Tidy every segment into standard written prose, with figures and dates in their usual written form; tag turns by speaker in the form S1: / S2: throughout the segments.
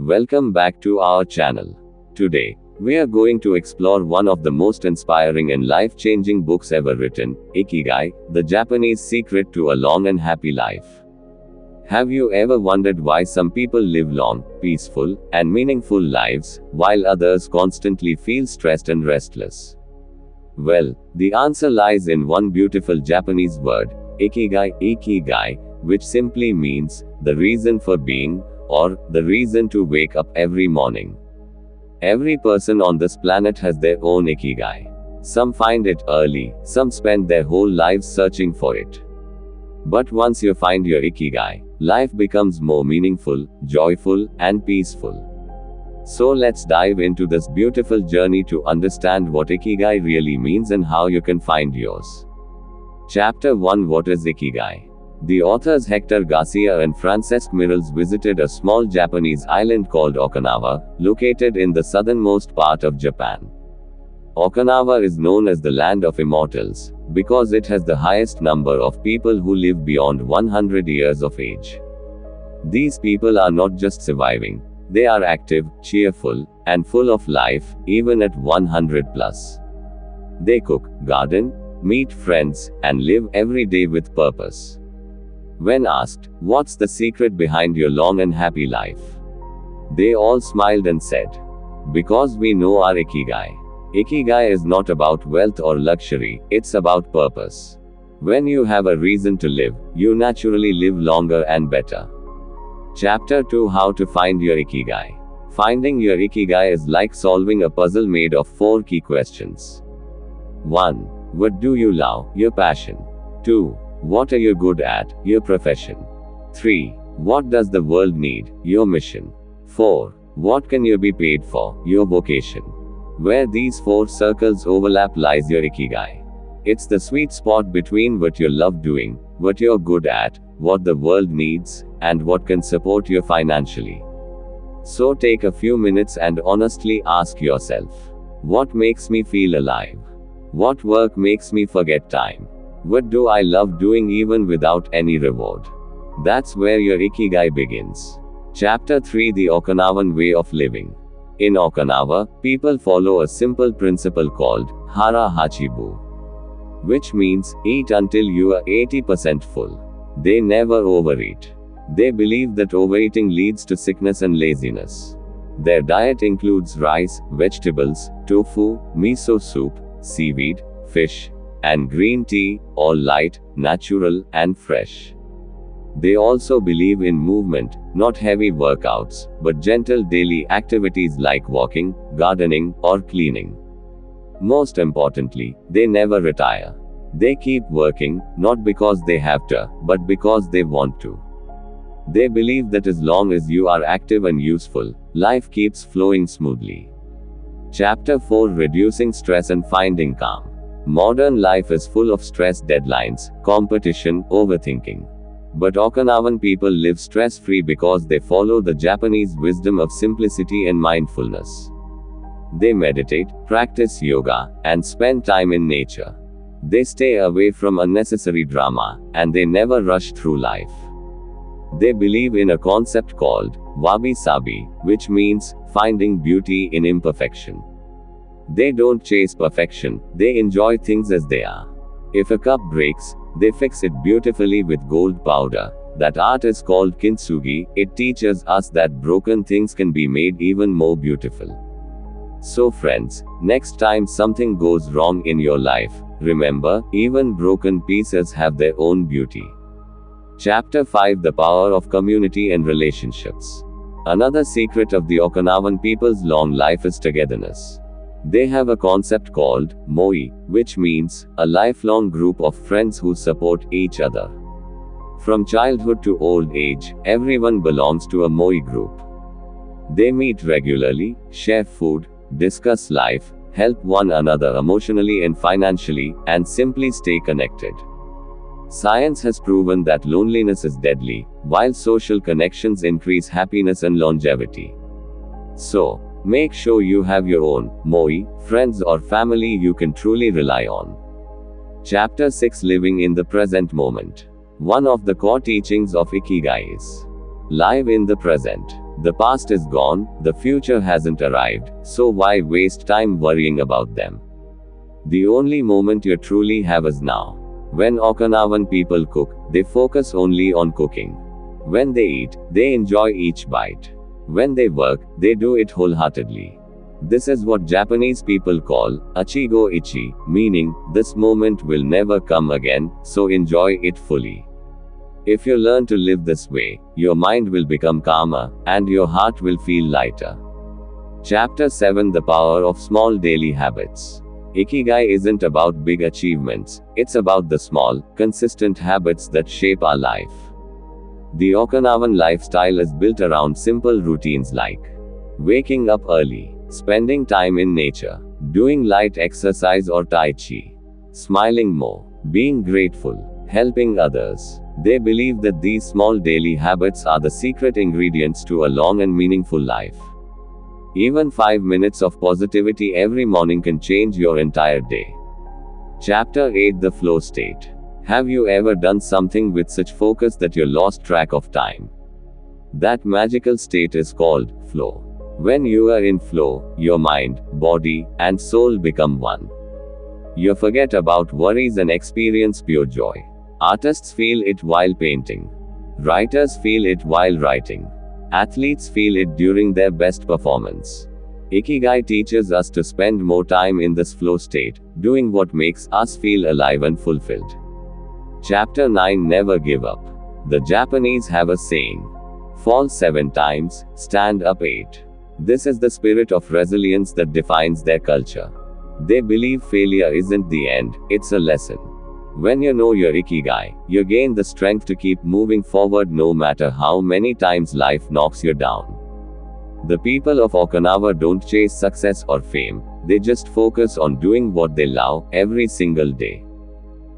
S1: Welcome back to our channel. Today, we are going to explore one of the most inspiring and life-changing books ever written, Ikigai, the Japanese secret to a long and happy life. Have you ever wondered why some people live long, peaceful, and meaningful lives, while others constantly feel stressed and restless? Well, the answer lies in one beautiful Japanese word, Ikigai, which simply means the reason for being, or the reason to wake up every morning. Every person on this planet has their own Ikigai. Some find it early, some spend their whole lives searching for it. But once you find your Ikigai, life becomes more meaningful, joyful, and peaceful. So let's dive into this beautiful journey to understand what Ikigai really means and how you can find yours. Chapter 1: What is Ikigai? The authors Hector Garcia and Francesc Miralles visited a small Japanese island called Okinawa, located in the southernmost part of Japan. Okinawa is known as the land of immortals, because it has the highest number of people who live beyond 100 years of age. These people are not just surviving, they are active, cheerful, and full of life, even at 100 plus. They cook, garden, meet friends, and live every day with purpose. When asked, "What's the secret behind your long and happy life?" they all smiled and said, "Because we know our Ikigai. Ikigai is not about wealth or luxury, it's about purpose. When you have a reason to live, you naturally live longer and better." Chapter 2: How to find your Ikigai. Finding your Ikigai is like solving a puzzle made of 4 key questions. 1. What do you love, your passion? 2. What are you good at, your profession? 3. What does the world need, your mission? 4. What can you be paid for, your vocation? Where these 4 circles overlap lies your Ikigai. It's the sweet spot between what you love doing, what you're good at, what the world needs, and what can support you financially. So take a few minutes and honestly ask yourself, what makes me feel alive? What work makes me forget time? What do I love doing even without any reward? That's where your Ikigai begins. Chapter 3: The Okinawan Way of Living. In Okinawa, people follow a simple principle called Hara Hachibu, which means eat until you are 80% full. They never overeat. They believe that overeating leads to sickness and laziness. Their diet includes rice, vegetables, tofu, miso soup, seaweed, fish, and green tea, all light, natural, and fresh. They also believe in movement, not heavy workouts, but gentle daily activities like walking, gardening, or cleaning. Most importantly, they never retire. They keep working, not because they have to, but because they want to. They believe that as long as you are active and useful, life keeps flowing smoothly. Chapter 4: Reducing Stress and Finding Calm. Modern life is full of stress, deadlines, competition, overthinking. But Okinawan people live stress-free because they follow the Japanese wisdom of simplicity and mindfulness. They meditate, practice yoga, and spend time in nature. They stay away from unnecessary drama, and they never rush through life. They believe in a concept called wabi-sabi, which means finding beauty in imperfection. They don't chase perfection, they enjoy things as they are. If a cup breaks, they fix it beautifully with gold powder. That art is called kintsugi. It teaches us that broken things can be made even more beautiful. So friends, next time something goes wrong in your life, remember, even broken pieces have their own beauty. Chapter 5: The Power of Community and Relationships. Another secret of the Okinawan people's long life is togetherness. They have a concept called moi, which means a lifelong group of friends who support each other. From childhood to old age, everyone belongs to a moi group. They meet regularly, share food, discuss life, help one another emotionally and financially, and simply stay connected. Science has proven that loneliness is deadly, while social connections increase happiness and longevity. So, make sure you have your own moi friends or family you can truly rely on. Chapter 6: Living in the Present Moment. One of the core teachings of Ikigai is live in the present. The past is gone, the future hasn't arrived, so why waste time worrying about them? The only moment you truly have is now. When Okinawan people cook, they focus only on cooking. When they eat, they enjoy each bite. When they work, they do it wholeheartedly. This is what Japanese people call Achigo Ichi, meaning, this moment will never come again, so enjoy it fully. If you learn to live this way, your mind will become calmer, and your heart will feel lighter. Chapter 7: The Power of Small Daily Habits. Ikigai isn't about big achievements, it's about the small, consistent habits that shape our life. The Okinawan lifestyle is built around simple routines like waking up early, spending time in nature, doing light exercise or tai chi, smiling more, being grateful, helping others. They believe that these small daily habits are the secret ingredients to a long and meaningful life. Even 5 minutes of positivity every morning can change your entire day. Chapter 8: The Flow State. Have you ever done something with such focus that you lost track of time? That magical state is called flow. When you are in flow, your mind, body, and soul become one. You forget about worries and experience pure joy. Artists feel it while painting. Writers feel it while writing. Athletes feel it during their best performance. Ikigai teaches us to spend more time in this flow state, doing what makes us feel alive and fulfilled. Chapter 9: Never Give Up. The Japanese have a saying: fall 7 times, stand up 8. This is the spirit of resilience that defines their culture. They believe failure isn't the end, it's a lesson. When you know your Ikigai, you gain the strength to keep moving forward no matter how many times life knocks you down. The people of Okinawa don't chase success or fame, they just focus on doing what they love every single day.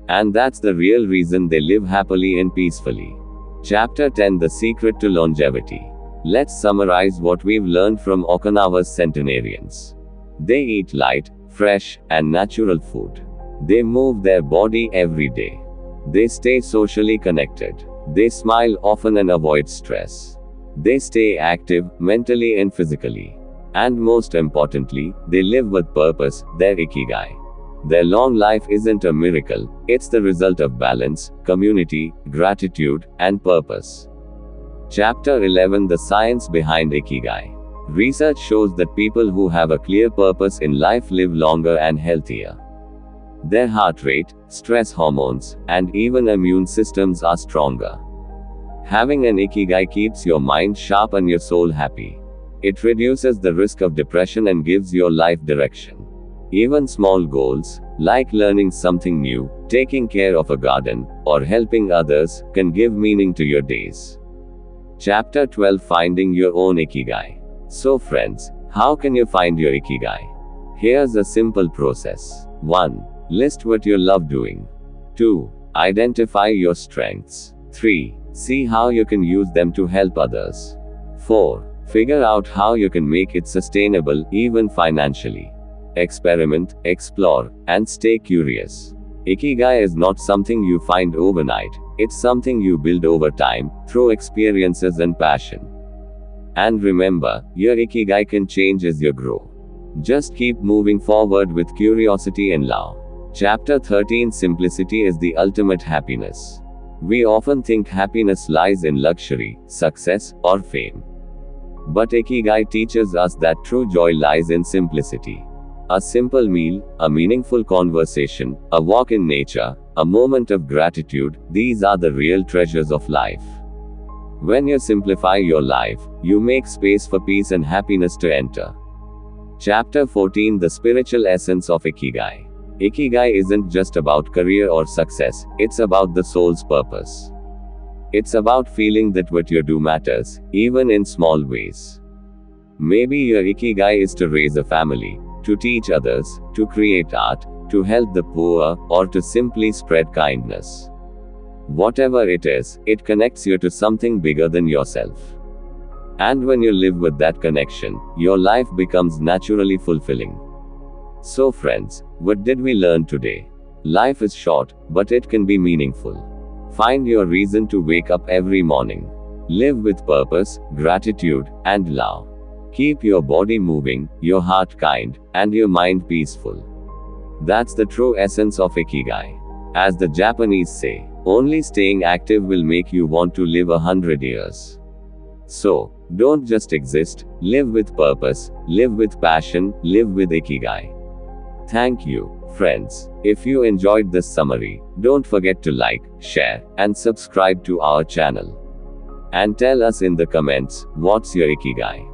S1: And that's the real reason they live happily and peacefully. Chapter 10: The Secret to Longevity. Let's summarize what we've learned from Okinawa's centenarians. They eat light, fresh, and natural food. They move their body every day. They stay socially connected. They smile often and avoid stress. They stay active, mentally and physically. And most importantly, they live with purpose, their Ikigai. Their long life isn't a miracle, it's the result of balance, community, gratitude, and purpose. Chapter 11: The Science Behind Ikigai. Research shows that people who have a clear purpose in life live longer and healthier. Their heart rate, stress hormones, and even immune systems are stronger. Having an Ikigai keeps your mind sharp and your soul happy. It reduces the risk of depression and gives your life direction. Even small goals, like learning something new, taking care of a garden, or helping others, can give meaning to your days. Chapter 12: Finding Your Own Ikigai. So friends, how can you find your Ikigai? Here's a simple process. 1. List what you love doing. 2. Identify your strengths. 3. See how you can use them to help others. 4. Figure out how you can make it sustainable, even financially. Experiment, explore, and stay curious. Ikigai is not something you find overnight, it's something you build over time, through experiences and passion. And remember, your Ikigai can change as you grow. Just keep moving forward with curiosity and love. Chapter 13: Simplicity is the ultimate happiness. We often think happiness lies in luxury, success, or fame. But Ikigai teaches us that true joy lies in simplicity. A simple meal, a meaningful conversation, a walk in nature, a moment of gratitude, these are the real treasures of life. When you simplify your life, you make space for peace and happiness to enter. Chapter 14: The Spiritual Essence of Ikigai. Ikigai isn't just about career or success, it's about the soul's purpose. It's about feeling that what you do matters, even in small ways. Maybe your Ikigai is to raise a family, to teach others, to create art, to help the poor, or to simply spread kindness. Whatever it is, it connects you to something bigger than yourself. And when you live with that connection, your life becomes naturally fulfilling. So friends, what did we learn today? Life is short, but it can be meaningful. Find your reason to wake up every morning. Live with purpose, gratitude, and love. Keep your body moving, your heart kind, and your mind peaceful. That's the true essence of Ikigai. As the Japanese say, only staying active will make you want to live 100 years. So, don't just exist, live with purpose, live with passion, live with Ikigai. Thank you, friends. If you enjoyed this summary, don't forget to like, share, and subscribe to our channel. And tell us in the comments, what's your Ikigai?